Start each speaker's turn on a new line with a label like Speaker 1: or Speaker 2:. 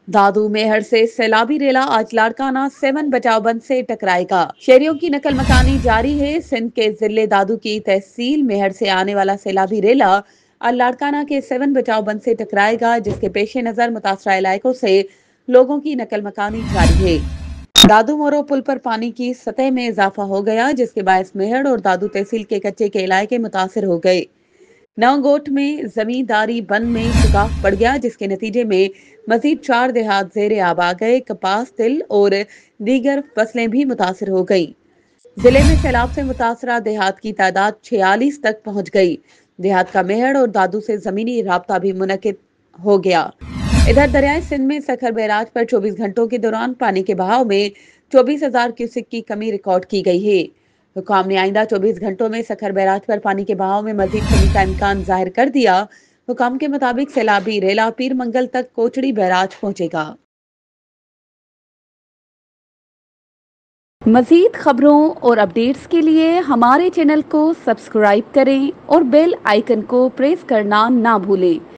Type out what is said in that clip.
Speaker 1: दादू मेहर से सैलाबी रेला आज लाड़काना 7 बचाव बंद से टकराएगा। शहरियों की नकल मकानी जारी है। सिंध के जिले दादू की तहसील मेहर से आने वाला सैलाबी रेला आज लाड़काना के 7 बचाव बंद से टकराएगा, जिसके पेश नजर मुतासरा इलाकों से लोगों की नकल मकानी जारी है। दादू मोरो पुल पर पानी की सतह में इजाफा हो गया, जिसके बायस मेहर और दादू तहसील के कच्चे के इलाके मुतासर हो गए। नवगोट में जमींदारी बंद में शिकाफ पड़ गया, जिसके नतीजे में मजीद 4 देहात जेर आब आ गए। कपास, तिल और दीगर फसलें भी मुतासर हो गई। जिले में सैलाब से मुतासरा देहात की तादाद 46 तक पहुंच गई। देहात का मेहर और दादू से जमीनी राब्ता भी मुनकिद हो गया। इधर दरियाए सिंध में सखर बैराज पर 24 घंटों के दौरान पानी के बहाव में 24,000 क्यूसेक की कमी रिकॉर्ड की गई है। हुकाम ने आइंदा 24 घंटों में सखर बैराज पर पानी के बहाव में मजीद कमी का इम्कान जाहिर कर दिया। हुकाम के मुताबिक सैलाबी रेला पीर मंगल तक कोचड़ी बैराज पहुंचेगा। मजीद खबरों और अपडेट्स के लिए हमारे चैनल को सब्सक्राइब करें और बेल आइकन को प्रेस करना ना भूलें।